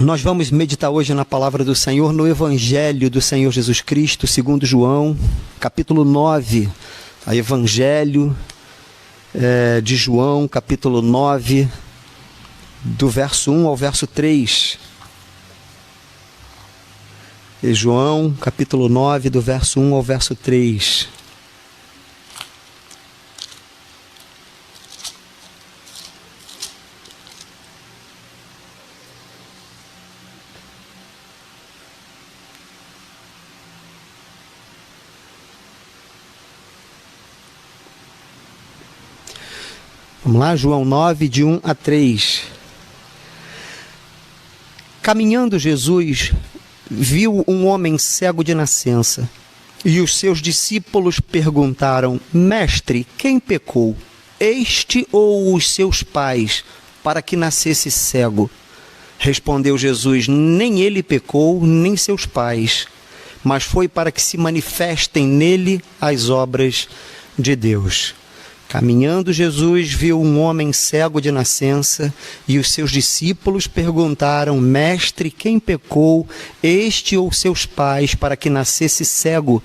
Nós vamos meditar hoje na palavra do Senhor, no Evangelho do Senhor Jesus Cristo, segundo João, capítulo 9. Evangelho de João, capítulo 9, do verso 1 ao verso 3. João, capítulo 9, do verso 1 ao verso 3. Vamos lá, João 9, de 1 a 3. Caminhando Jesus, viu um homem cego de nascença, e os seus discípulos perguntaram: Mestre, quem pecou, este ou os seus pais, para que nascesse cego? Respondeu Jesus: Nem ele pecou, nem seus pais, mas foi para que se manifestem nele as obras de Deus. Caminhando Jesus, viu um homem cego de nascença, e os seus discípulos perguntaram: Mestre, quem pecou, este ou seus pais, para que nascesse cego?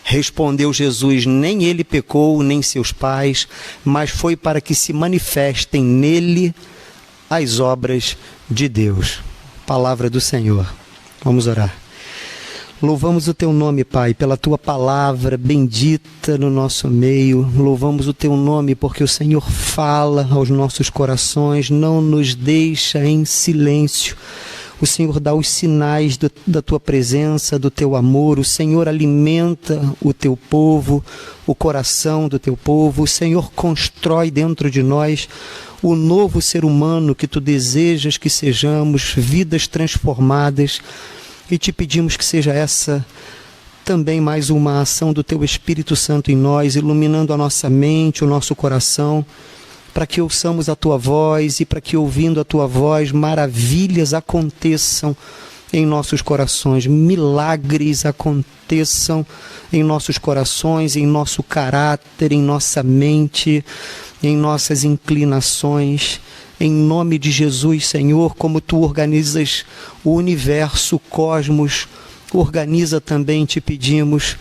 Respondeu Jesus: Nem ele pecou, nem seus pais, mas foi para que se manifestem nele as obras de Deus. Palavra do Senhor. Vamos orar. Louvamos o teu nome, Pai, pela tua palavra bendita no nosso meio. Louvamos o teu nome porque o Senhor fala aos nossos corações, não nos deixa em silêncio. O Senhor dá os sinais da tua presença, do teu amor. O Senhor alimenta o teu povo, o coração do teu povo. O Senhor constrói dentro de nós o novo ser humano que tu desejas que sejamos, vidas transformadas. E te pedimos que seja essa também mais uma ação do teu Espírito Santo em nós, iluminando a nossa mente, o nosso coração, para que ouçamos a tua voz e para que, ouvindo a tua voz, maravilhas aconteçam em nossos corações, milagres aconteçam em nossos corações, em nosso caráter, em nossa mente, em nossas inclinações. Em nome de Jesus, Senhor, como tu organizas o universo, o cosmos, organiza também, te pedimos,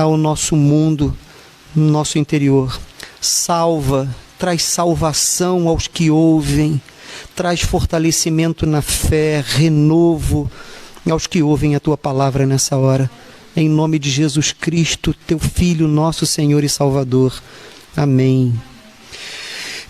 o nosso mundo, no nosso interior. Salva, traz salvação aos que ouvem, traz fortalecimento na fé, renovo aos que ouvem a tua palavra nessa hora. Em nome de Jesus Cristo, teu Filho, nosso Senhor e Salvador. Amém.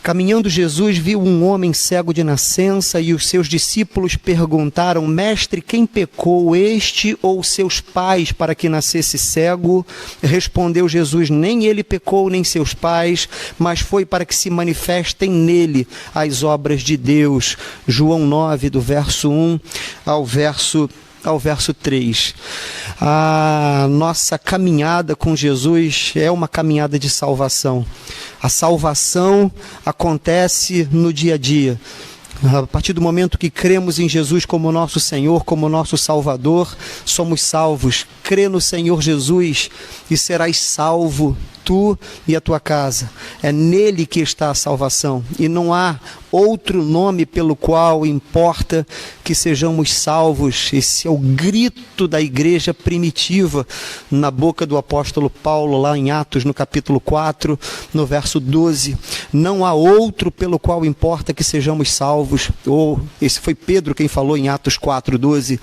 Caminhando Jesus, viu um homem cego de nascença, e os seus discípulos perguntaram: Mestre, quem pecou, este ou seus pais, para que nascesse cego? Respondeu Jesus: Nem ele pecou, nem seus pais, mas foi para que se manifestem nele as obras de Deus. João 9, do verso 1 ao verso 3. A nossa caminhada com Jesus é uma caminhada de salvação. A salvação acontece no dia a dia. A partir do momento que cremos em Jesus como nosso Senhor, como nosso Salvador, somos salvos. Crê no Senhor Jesus e serás salvo, tu e a tua casa. É nele que está a salvação, e não há outro nome pelo qual importa que sejamos salvos. Esse é o grito da igreja primitiva na boca do apóstolo Paulo, lá em Atos, no capítulo 4, no verso 12. Não há outro pelo qual importa que sejamos salvos. Esse foi Pedro quem falou em Atos 4, 12.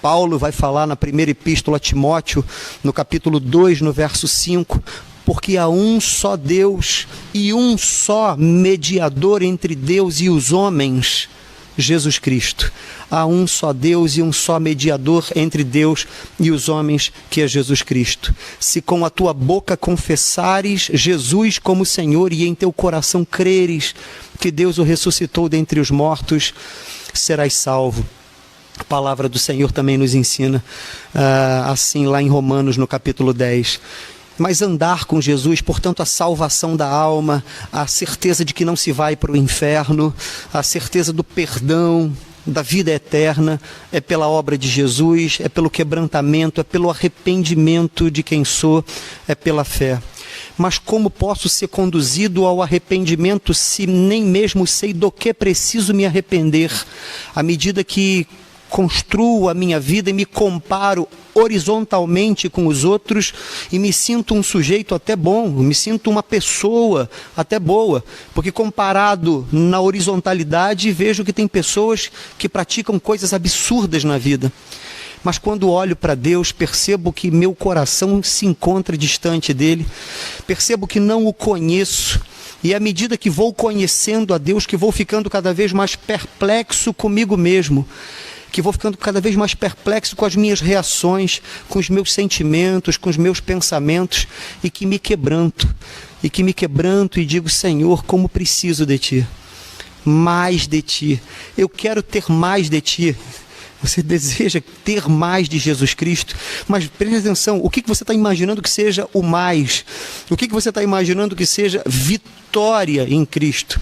Paulo vai falar na primeira epístola a Timóteo, no capítulo 2, no verso 5, porque há um só Deus e um só mediador entre Deus e os homens, Jesus Cristo. Há um só Deus e um só mediador entre Deus e os homens, que é Jesus Cristo. Se com a tua boca confessares Jesus como Senhor e em teu coração creres que Deus o ressuscitou dentre os mortos, serás salvo. A palavra do Senhor também nos ensina assim lá em Romanos, no capítulo 10. Mas andar com Jesus, portanto, a salvação da alma, a certeza de que não se vai para o inferno, a certeza do perdão, da vida eterna, é pela obra de Jesus, é pelo quebrantamento, é pelo arrependimento de quem sou, é pela fé. Mas como posso ser conduzido ao arrependimento se nem mesmo sei do que preciso me arrepender? À medida que construo a minha vida e me comparo horizontalmente com os outros e me sinto um sujeito até bom, me sinto uma pessoa até boa, porque comparado na horizontalidade vejo que tem pessoas que praticam coisas absurdas na vida. Mas quando olho para Deus, percebo que meu coração se encontra distante dele, percebo que não o conheço, e à medida que vou conhecendo a Deus, que vou ficando cada vez mais perplexo comigo mesmo, que vou ficando cada vez mais perplexo com as minhas reações, com os meus sentimentos, com os meus pensamentos, e que me quebranto e digo: Senhor, como preciso de Ti, mais de Ti, eu quero ter mais de Ti. Você deseja ter mais de Jesus Cristo, mas preste atenção, o que você está imaginando que seja o mais? O que você está imaginando que seja vitória em Cristo?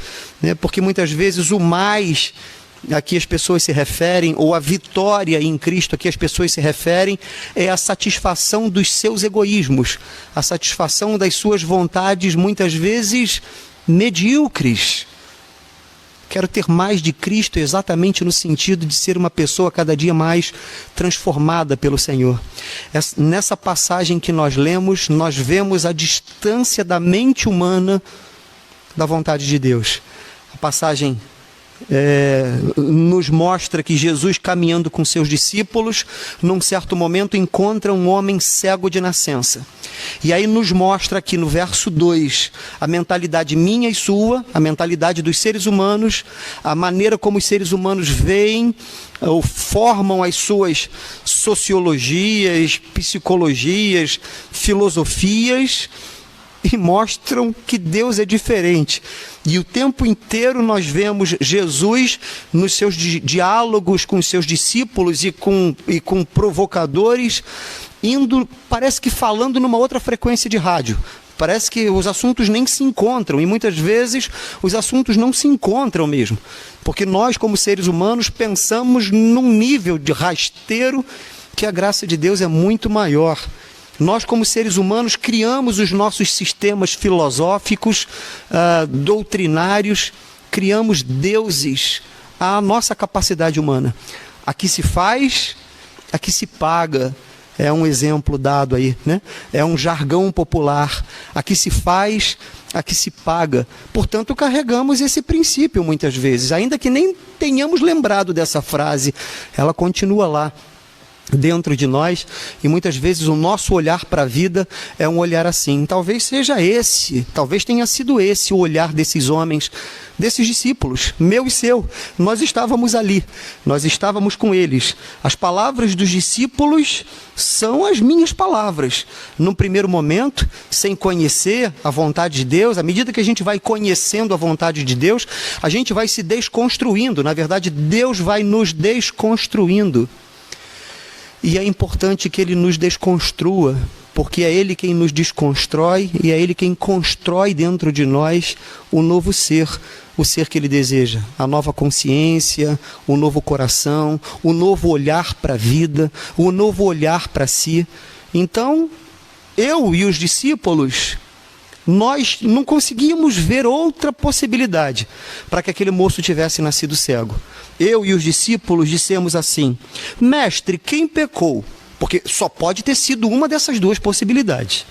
Porque muitas vezes o mais a que as pessoas se referem, ou a vitória em Cristo a que as pessoas se referem, é a satisfação dos seus egoísmos, a satisfação das suas vontades, muitas vezes medíocres. Quero ter mais de Cristo exatamente no sentido de ser uma pessoa cada dia mais transformada pelo Senhor. Nessa passagem que nós lemos, nós vemos a distância da mente humana da vontade de Deus. A passagem nos mostra que Jesus, caminhando com seus discípulos, num certo momento encontra um homem cego de nascença. E aí nos mostra aqui no verso 2 a mentalidade minha e sua, a mentalidade dos seres humanos, a maneira como os seres humanos veem ou formam as suas sociologias, psicologias, filosofias, e mostram que Deus é diferente. E o tempo inteiro nós vemos Jesus nos seus diálogos com os seus discípulos e com provocadores, parece que falando numa outra frequência de rádio. Parece que os assuntos nem se encontram, e muitas vezes os assuntos não se encontram mesmo. Porque nós, como seres humanos, pensamos num nível de rasteiro que a graça de Deus é muito maior. Nós, como seres humanos, criamos os nossos sistemas filosóficos, doutrinários, criamos deuses à nossa capacidade humana. Aqui se faz, aqui se paga, é um exemplo dado aí, né? É um jargão popular. Aqui se faz, aqui se paga. Portanto, carregamos esse princípio muitas vezes, ainda que nem tenhamos lembrado dessa frase, ela continua lá dentro de nós, e muitas vezes o nosso olhar para a vida é um olhar assim. Talvez seja esse, talvez tenha sido esse o olhar desses homens, desses discípulos, meu e seu. Nós estávamos ali, nós estávamos com eles. As palavras dos discípulos são as minhas palavras. Num primeiro momento, sem conhecer a vontade de Deus, à medida que a gente vai conhecendo a vontade de Deus, a gente vai se desconstruindo. Na verdade, Deus vai nos desconstruindo. E é importante que Ele nos desconstrua, porque é Ele quem nos desconstrói e é Ele quem constrói dentro de nós o novo ser, o ser que Ele deseja, a nova consciência, o novo coração, o novo olhar para a vida, o novo olhar para si. Então, eu e os discípulos, nós não conseguíamos ver outra possibilidade para que aquele moço tivesse nascido cego. Eu e os discípulos dissemos assim: mestre, quem pecou? Porque só pode ter sido uma dessas duas possibilidades.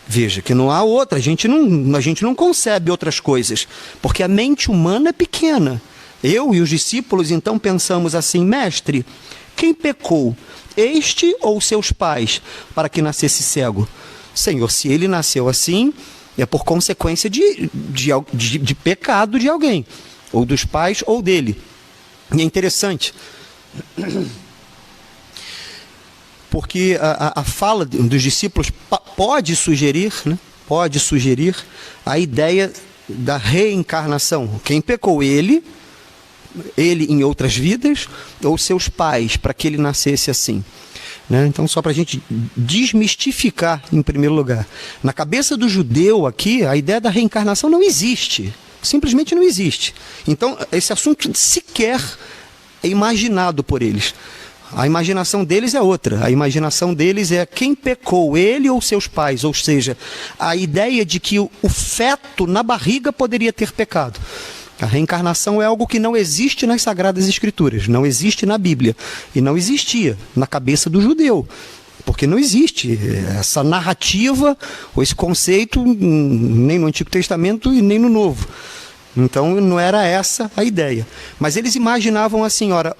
Veja que não há outra, a gente não concebe outras coisas, porque a mente humana é pequena. Eu e os discípulos então pensamos assim: mestre, quem pecou? Este ou seus pais, para que nascesse cego? Senhor, se ele nasceu assim, é por consequência de pecado de alguém, ou dos pais ou dele. E é interessante, porque a fala dos discípulos pode sugerir a ideia da reencarnação. Quem pecou? Ele em outras vidas, ou seus pais, para que ele nascesse assim. Então, só para a gente desmistificar, em primeiro lugar. Na cabeça do judeu aqui, a ideia da reencarnação não existe. Simplesmente não existe. Então, esse assunto sequer é imaginado por eles. A imaginação deles é outra. A imaginação deles é quem pecou, ele ou seus pais. Ou seja, a ideia de que o feto na barriga poderia ter pecado. A reencarnação é algo que não existe nas Sagradas Escrituras, não existe na Bíblia e não existia na cabeça do judeu, porque não existe essa narrativa ou esse conceito nem no Antigo Testamento e nem no Novo. Então não era essa a ideia. Mas eles imaginavam assim, ora,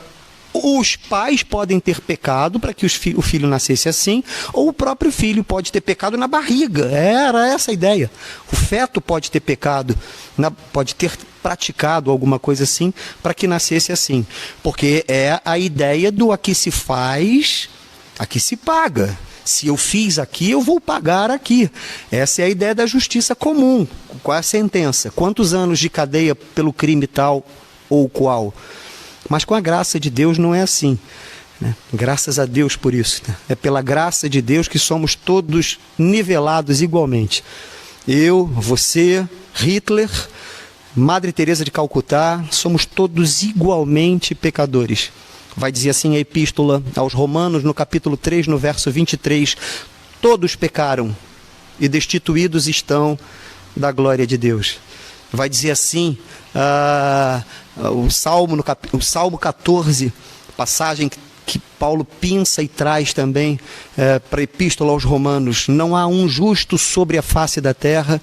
os pais podem ter pecado para que o filho nascesse assim, ou o próprio filho pode ter pecado na barriga. Era essa a ideia. O feto pode ter pecado, pode ter praticado alguma coisa assim para que nascesse assim. Porque é a ideia do aqui se faz, aqui se paga. Se eu fiz aqui, eu vou pagar aqui. Essa é a ideia da justiça comum. Qual é a sentença? Quantos anos de cadeia pelo crime tal ou qual? Mas com a graça de Deus não é assim, né? Graças a Deus por isso, né? É pela graça de Deus que somos todos nivelados igualmente. Eu, você, Hitler, Madre Teresa de Calcutá, somos todos igualmente pecadores. Vai dizer assim a epístola aos Romanos, no capítulo 3, no verso 23, todos pecaram e destituídos estão da glória de Deus. Vai dizer assim, o Salmo 14, passagem que Paulo pinça e traz também para a epístola aos Romanos: não há um justo sobre a face da terra,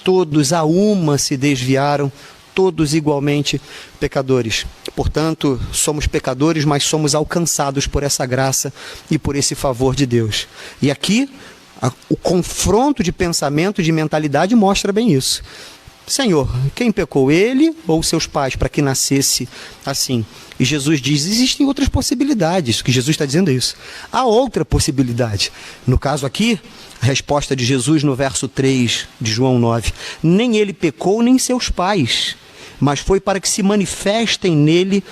todos a uma se desviaram, todos igualmente pecadores. Portanto, somos pecadores, mas somos alcançados por essa graça e por esse favor de Deus. E aqui, o confronto de pensamento, de mentalidade mostra bem isso. Senhor, quem pecou, ele ou seus pais, para que nascesse assim? E Jesus diz, existem outras possibilidades. O que Jesus está dizendo é isso. Há outra possibilidade. No caso aqui, a resposta de Jesus no verso 3 de João 9. Nem ele pecou, nem seus pais, mas foi para que se manifestem nele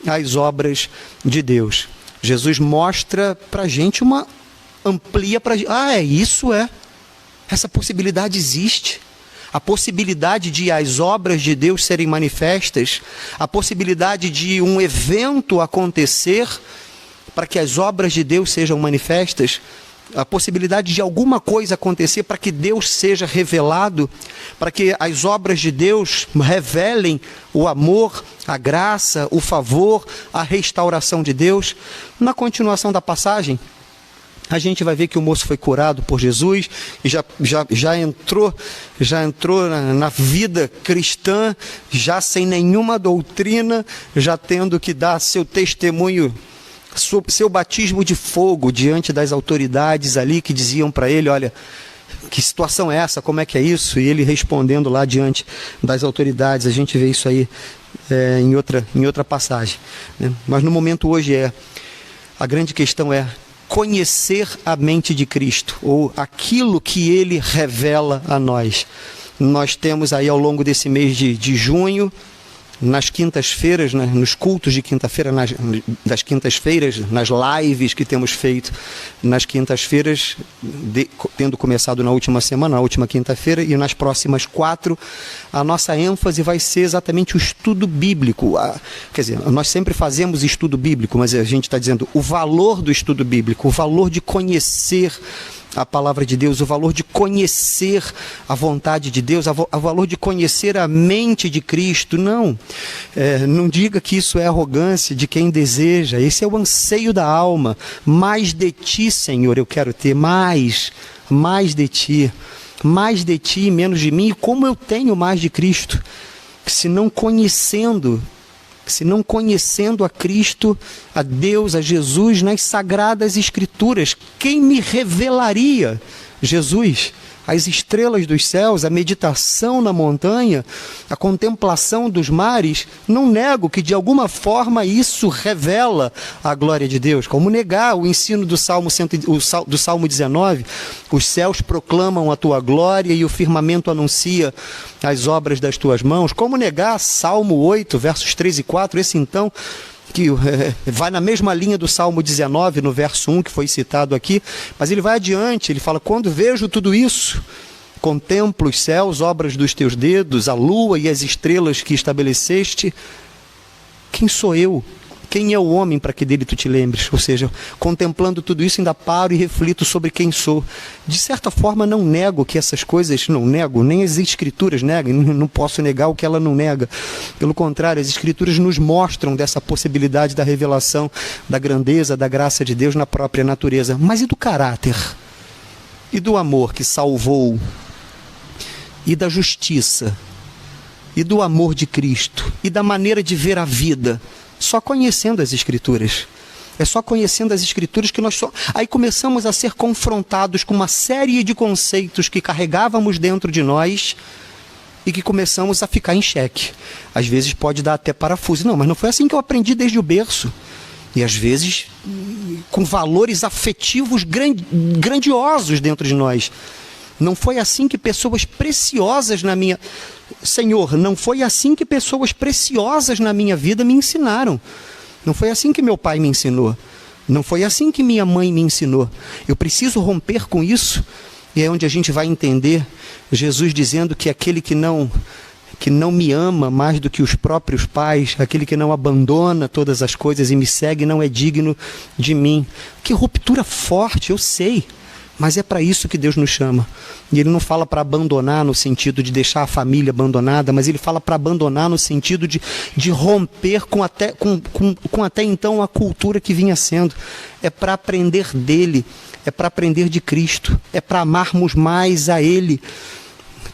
as obras de Deus. Jesus mostra para a gente amplia para a gente. Essa possibilidade existe. A possibilidade de as obras de Deus serem manifestas, a possibilidade de um evento acontecer para que as obras de Deus sejam manifestas, a possibilidade de alguma coisa acontecer para que Deus seja revelado, para que as obras de Deus revelem o amor, a graça, o favor, a restauração de Deus. Na continuação da passagem, a gente vai ver que o moço foi curado por Jesus e já entrou na vida cristã, já sem nenhuma doutrina, já tendo que dar seu testemunho, seu batismo de fogo diante das autoridades ali que diziam para ele, olha, que situação é essa, como é que é isso? E ele respondendo lá diante das autoridades. A gente vê isso aí em outra passagem, né? Mas no momento hoje a grande questão é conhecer a mente de Cristo, ou aquilo que ele revela a nós. Nós temos aí ao longo desse mês de junho, nas quintas-feiras, né, nos cultos de quinta-feira, das quintas-feiras, nas lives que temos feito nas quintas-feiras, tendo começado na última semana, na última quinta-feira, e nas próximas 4, a nossa ênfase vai ser exatamente o estudo bíblico. Quer dizer, nós sempre fazemos estudo bíblico, mas a gente está dizendo o valor do estudo bíblico, o valor de conhecer a palavra de Deus, o valor de conhecer a vontade de Deus, o valor de conhecer a mente de Cristo. Não diga que isso é arrogância de quem deseja. Esse é o anseio da alma. Mais de ti, Senhor, eu quero ter mais de ti e menos de mim. E como eu tenho mais de Cristo? Se não conhecendo a Cristo, a Deus, a Jesus, nas Sagradas Escrituras, quem me revelaria Jesus? As estrelas dos céus, a meditação na montanha, a contemplação dos mares, não nego que de alguma forma isso revela a glória de Deus. Como negar o ensino do Salmo 19? Os céus proclamam a tua glória e o firmamento anuncia as obras das tuas mãos. Como negar Salmo 8, versos 3 e 4, esse então que vai na mesma linha do Salmo 19, no verso 1, que foi citado aqui, mas ele vai adiante, ele fala, quando vejo tudo isso, contemplo os céus, obras dos teus dedos, a lua e as estrelas que estabeleceste, quem sou eu Quem é o homem para que dele tu te lembres? Ou seja, contemplando tudo isso, ainda paro e reflito sobre quem sou. De certa forma, não nego que essas coisas, não nego, nem as Escrituras negam, não posso negar o que ela não nega. Pelo contrário, as Escrituras nos mostram dessa possibilidade da revelação, da grandeza, da graça de Deus na própria natureza. Mas e do caráter? E do amor que salvou? E da justiça? E do amor de Cristo? E da maneira de ver a vida? Só conhecendo as Escrituras. É só conhecendo as Escrituras que nós aí começamos a ser confrontados com uma série de conceitos que carregávamos dentro de nós e que começamos a ficar em xeque. Às vezes pode dar até parafuso. Não, mas não foi assim que eu aprendi desde o berço. E às vezes com valores afetivos grandiosos dentro de nós. Não foi assim que pessoas preciosas na minha... Senhor, não foi assim que pessoas preciosas na minha vida me ensinaram. Não foi assim que meu pai me ensinou. Não foi assim que minha mãe me ensinou. Eu preciso romper com isso. E é onde a gente vai entender Jesus dizendo que aquele que não me ama mais do que os próprios pais, aquele que não abandona todas as coisas e me segue, não é digno de mim. Que ruptura forte, eu sei. Mas é para isso que Deus nos chama. E Ele não fala para abandonar no sentido de deixar a família abandonada, mas Ele fala para abandonar no sentido de romper com até então a cultura que vinha sendo. É para aprender dEle, é para aprender de Cristo, é para amarmos mais a Ele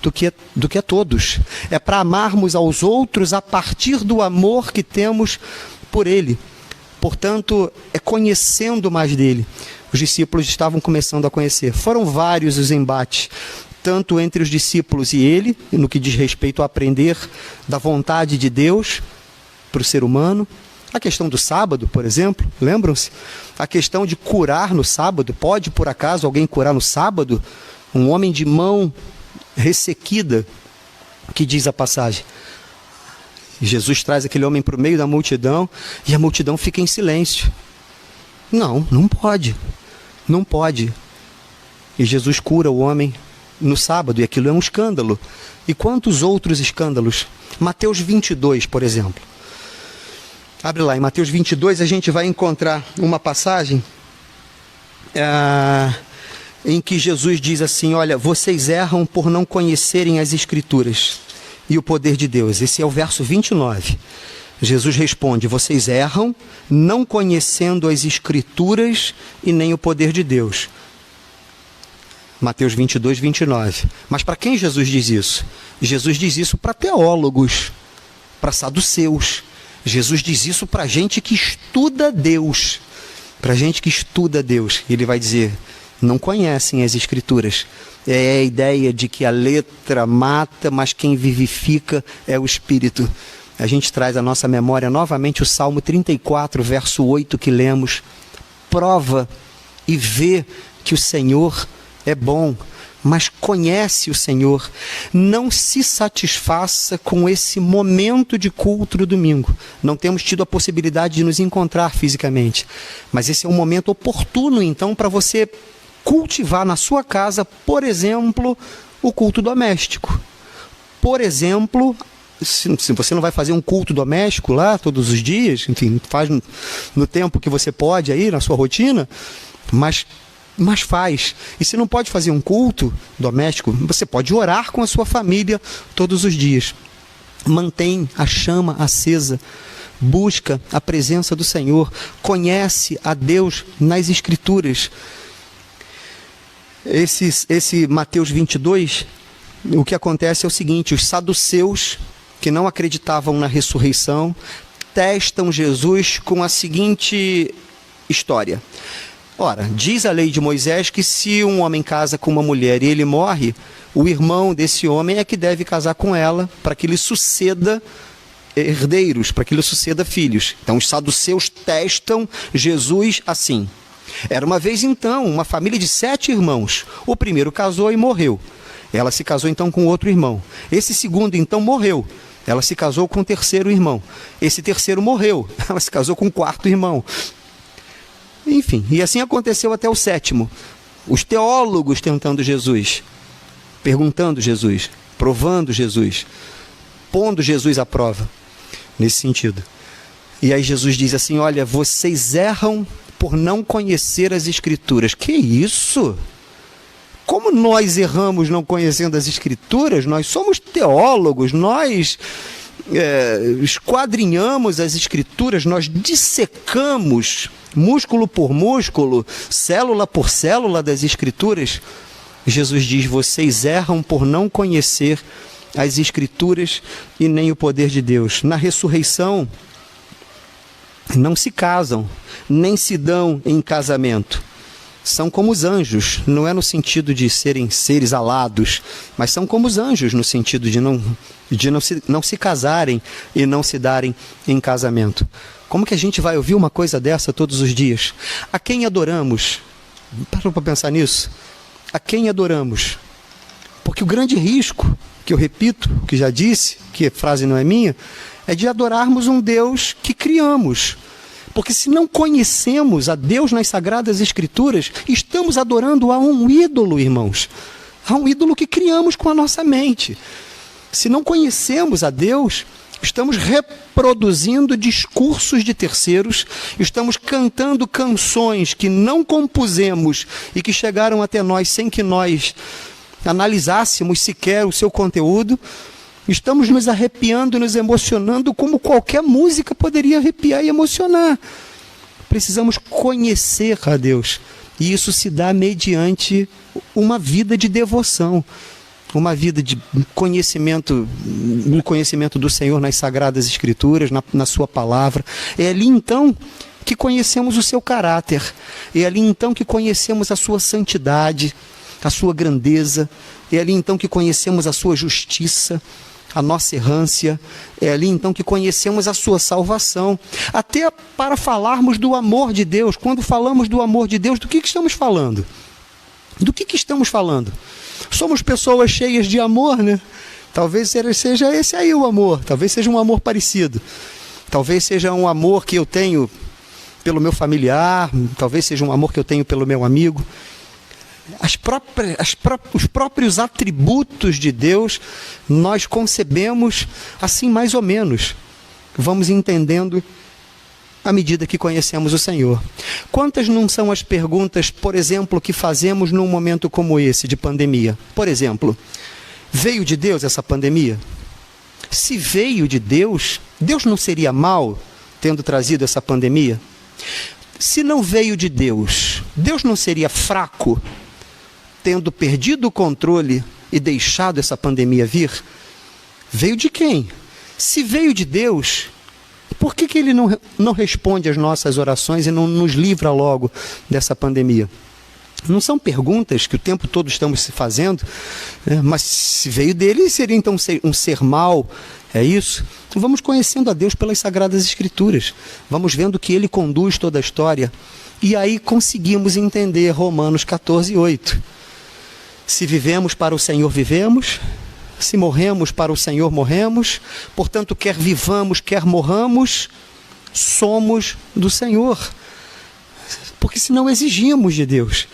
do que a todos. É para amarmos aos outros a partir do amor que temos por Ele. Portanto, é conhecendo mais dEle. Os discípulos estavam começando a conhecer. Foram vários os embates, tanto entre os discípulos e ele, no que diz respeito a aprender da vontade de Deus para o ser humano. A questão do sábado, por exemplo, lembram-se? A questão de curar no sábado. Pode, por acaso, alguém curar no sábado? Um homem de mão ressequida, que diz a passagem. Jesus traz aquele homem para o meio da multidão e a multidão fica em silêncio. Não pode. Não pode. E Jesus cura o homem no sábado, e aquilo é um escândalo. E quantos outros escândalos? Mateus 22, por exemplo. Abre lá, em Mateus 22 a gente vai encontrar uma passagem em que Jesus diz assim, olha, vocês erram por não conhecerem as Escrituras e o poder de Deus. Esse é o verso 29. Jesus responde, vocês erram não conhecendo as Escrituras e nem o poder de Deus. Mateus 22, 29. Mas para quem Jesus diz isso? Jesus diz isso para teólogos, para saduceus. Jesus diz isso para gente que estuda Deus. Para gente que estuda Deus. Ele vai dizer, não conhecem as Escrituras. É a ideia de que a letra mata, mas quem vivifica é o Espírito. A gente traz à nossa memória novamente o Salmo 34, verso 8 que lemos. Prova e vê que o Senhor é bom, mas conhece o Senhor. Não se satisfaça com esse momento de culto do domingo. Não temos tido a possibilidade de nos encontrar fisicamente, mas esse é um momento oportuno, então, para você cultivar na sua casa, por exemplo, o culto doméstico. Por exemplo, se você não vai fazer um culto doméstico lá todos os dias, enfim, faz no tempo que você pode aí, na sua rotina, mas faz. E se não pode fazer um culto doméstico, você pode orar com a sua família todos os dias. Mantém a chama acesa, busca a presença do Senhor, conhece a Deus nas Escrituras. Esse Mateus 22, o que acontece é o seguinte, os saduceus, que não acreditavam na ressurreição, testam Jesus com a seguinte história. Ora, diz a lei de Moisés que se um homem casa com uma mulher e ele morre, o irmão desse homem é que deve casar com ela para que lhe suceda herdeiros, para que lhe suceda filhos. Então os saduceus testam Jesus assim. Era uma vez então uma família de 7 irmãos. O primeiro casou e morreu. Ela se casou então com outro irmão. Esse segundo então morreu. Ela se casou com o terceiro irmão. Esse terceiro morreu. Ela se casou com o quarto irmão. Enfim, e assim aconteceu até o 7º. Os teólogos tentando Jesus, perguntando Jesus, provando Jesus, pondo Jesus à prova, nesse sentido. E aí Jesus diz assim: olha, vocês erram por não conhecer as Escrituras. Que isso? Como nós erramos não conhecendo as Escrituras? Nós somos teólogos, nós esquadrinhamos as Escrituras, nós dissecamos músculo por músculo, célula por célula das Escrituras. Jesus diz: vocês erram por não conhecer as Escrituras e nem o poder de Deus. Na ressurreição, não se casam, nem se dão em casamento. São como os anjos, não é no sentido de serem seres alados, mas são como os anjos no sentido de não se casarem e não se darem em casamento. Como que a gente vai ouvir uma coisa dessa todos os dias? A quem adoramos? Parou para pensar nisso? A quem adoramos? Porque o grande risco, que eu repito, que já disse, que a frase não é minha, é de adorarmos um Deus que criamos. Porque se não conhecemos a Deus nas Sagradas Escrituras, estamos adorando a um ídolo, irmãos. A um ídolo que criamos com a nossa mente. Se não conhecemos a Deus, estamos reproduzindo discursos de terceiros, estamos cantando canções que não compusemos e que chegaram até nós sem que nós analisássemos sequer o seu conteúdo. Estamos nos arrepiando, nos emocionando como qualquer música poderia arrepiar e emocionar. Precisamos conhecer a Deus. E isso se dá mediante uma vida de devoção, uma vida de conhecimento do Senhor nas Sagradas Escrituras, na sua palavra. É ali então que conhecemos o seu caráter. É ali então que conhecemos a sua santidade, a sua grandeza. É ali então que conhecemos a sua justiça, a nossa errância. É ali então que conhecemos a sua salvação. Até para falarmos do amor de Deus. Quando falamos do amor de Deus, do que estamos falando? Do que estamos falando? Somos pessoas cheias de amor, né? Talvez seja esse aí o amor. Talvez seja um amor parecido. Talvez seja um amor que eu tenho pelo meu familiar. Talvez seja um amor que eu tenho pelo meu amigo. Os próprios atributos de Deus nós concebemos assim mais ou menos. Vamos entendendo à medida que conhecemos o Senhor. Quantas não são as perguntas, por exemplo, que fazemos num momento como esse de pandemia? Por exemplo, veio de Deus essa pandemia? Se veio de Deus, Deus não seria mau tendo trazido essa pandemia? Se não veio de Deus, Deus não seria fraco tendo perdido o controle e deixado essa pandemia vir? Veio de quem? Se veio de Deus, por que Ele não responde às nossas orações e não nos livra logo dessa pandemia? Não são perguntas que o tempo todo estamos se fazendo, né? Mas se veio dele, seria então um ser mau, é isso? Então vamos conhecendo a Deus pelas Sagradas Escrituras, vamos vendo que Ele conduz toda a história, e aí conseguimos entender Romanos 14:8. Se vivemos para o Senhor, vivemos. Se morremos para o Senhor, morremos. Portanto, quer vivamos, quer morramos, somos do Senhor. Porque senão exigimos de Deus.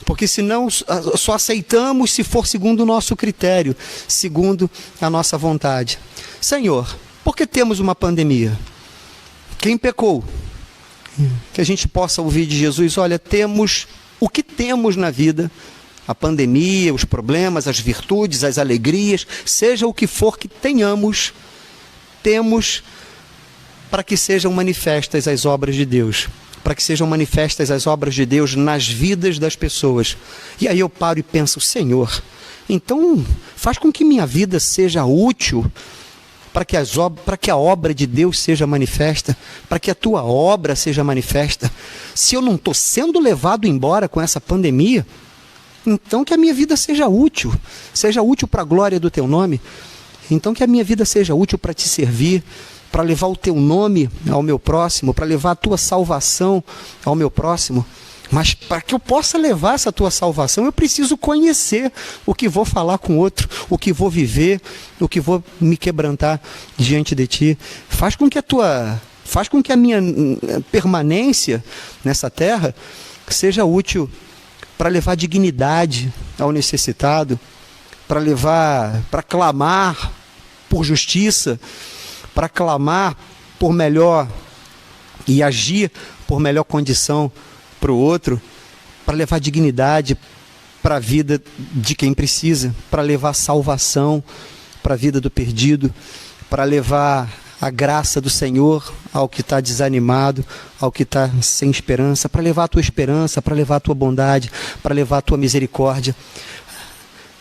Porque senão só aceitamos se for segundo o nosso critério, segundo a nossa vontade. Senhor, por que temos uma pandemia? Quem pecou? Que a gente possa ouvir de Jesus: olha, temos o que temos na vida, a pandemia, os problemas, as virtudes, as alegrias, seja o que for que tenhamos, temos para que sejam manifestas as obras de Deus, para que sejam manifestas as obras de Deus nas vidas das pessoas. E aí eu paro e penso: Senhor, então faz com que minha vida seja útil, para que a obra de Deus seja manifesta, para que a tua obra seja manifesta. Se eu não estou sendo levado embora com essa pandemia, então que a minha vida seja útil para a glória do teu nome. Então que a minha vida seja útil para te servir, para levar o teu nome ao meu próximo, para levar a tua salvação ao meu próximo. Mas para que eu possa levar essa tua salvação, eu preciso conhecer o que vou falar com outro, o que vou viver, o que vou me quebrantar diante de ti. Faz com que a minha permanência nessa terra seja útil para levar dignidade ao necessitado, para clamar por justiça, para clamar por melhor e agir por melhor condição para o outro, para levar dignidade para a vida de quem precisa, para levar salvação para a vida do perdido, para levar a graça do Senhor ao que está desanimado, ao que está sem esperança, para levar a tua esperança, para levar a tua bondade, para levar a tua misericórdia.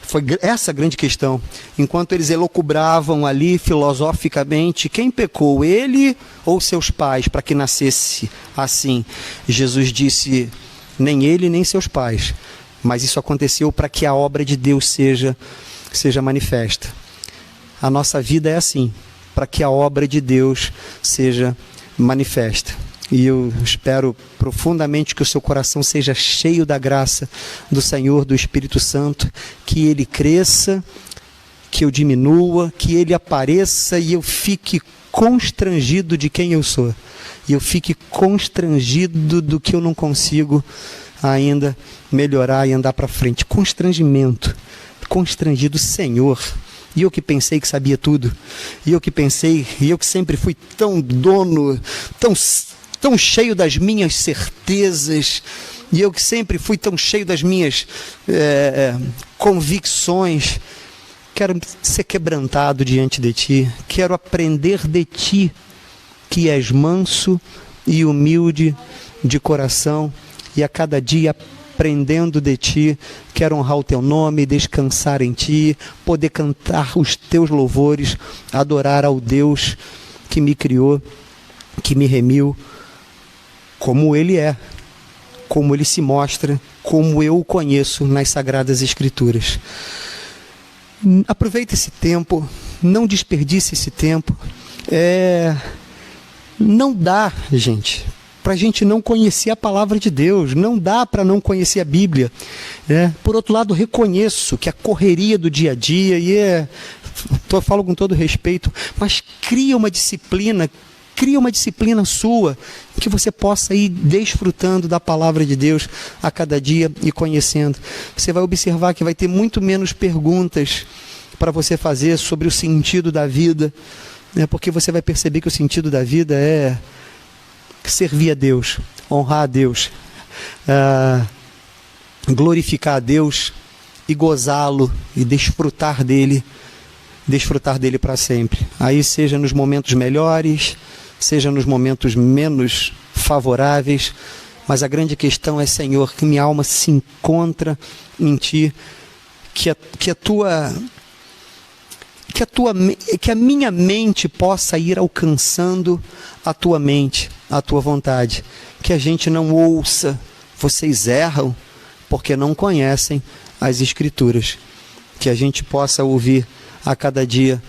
Foi essa a grande questão. Enquanto eles elucubravam ali filosoficamente, quem pecou, ele ou seus pais, para que nascesse assim? Jesus disse, nem ele nem seus pais, mas isso aconteceu para que a obra de Deus seja manifesta. A nossa vida é assim, para que a obra de Deus seja manifesta. E eu espero profundamente que o seu coração seja cheio da graça do Senhor, do Espírito Santo, que ele cresça, que eu diminua, que ele apareça e eu fique constrangido de quem eu sou. E eu fique constrangido do que eu não consigo ainda melhorar e andar para frente. Constrangimento, constrangido, Senhor. E eu que pensei que sabia tudo, e eu que sempre fui tão dono, tão cheio das minhas certezas, e eu que sempre fui tão cheio das minhas convicções, quero ser quebrantado diante de Ti, quero aprender de Ti, que és manso e humilde de coração, e a cada dia aprendendo de Ti, quero honrar o Teu nome, descansar em Ti, poder cantar os Teus louvores, adorar ao Deus que me criou, que me remiu, como Ele é, como Ele se mostra, como eu o conheço nas Sagradas Escrituras. Aproveite esse tempo, não desperdice esse tempo. Não dá, gente, para a gente não conhecer a palavra de Deus, não dá para não conhecer a Bíblia. Por outro lado, reconheço que a correria do dia a dia, eu falo com todo respeito, mas cria uma disciplina sua, que você possa ir desfrutando da palavra de Deus a cada dia e conhecendo. Você vai observar que vai ter muito menos perguntas para você fazer sobre o sentido da vida, porque você vai perceber que o sentido da vida é servir a Deus, honrar a Deus, glorificar a Deus e gozá-lo e desfrutar dele para sempre. Aí seja nos momentos melhores, seja nos momentos menos favoráveis, mas a grande questão é, Senhor, que minha alma se encontra em Ti, que a minha mente possa ir alcançando a Tua mente, a Tua vontade, que a gente não ouça, vocês erram porque não conhecem as Escrituras, que a gente possa ouvir a cada dia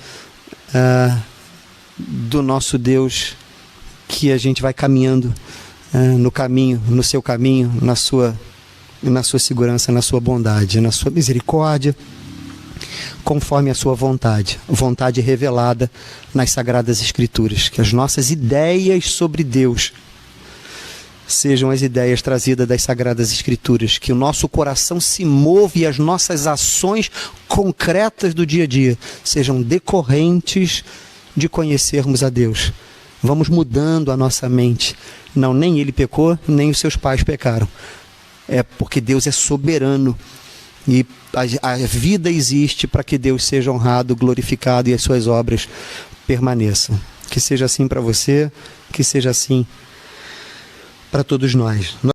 do nosso Deus, que a gente vai caminhando no caminho, no seu caminho, na sua segurança, na sua bondade, na sua misericórdia, conforme a sua vontade revelada nas Sagradas Escrituras. Que as nossas ideias sobre Deus sejam as ideias trazidas das Sagradas Escrituras, que o nosso coração se mova e as nossas ações concretas do dia a dia sejam decorrentes de conhecermos a Deus. Vamos mudando a nossa mente. Não, nem ele pecou, nem os seus pais pecaram. É porque Deus é soberano. E a vida existe para que Deus seja honrado, glorificado e as suas obras permaneçam. Que seja assim para você, que seja assim para todos nós.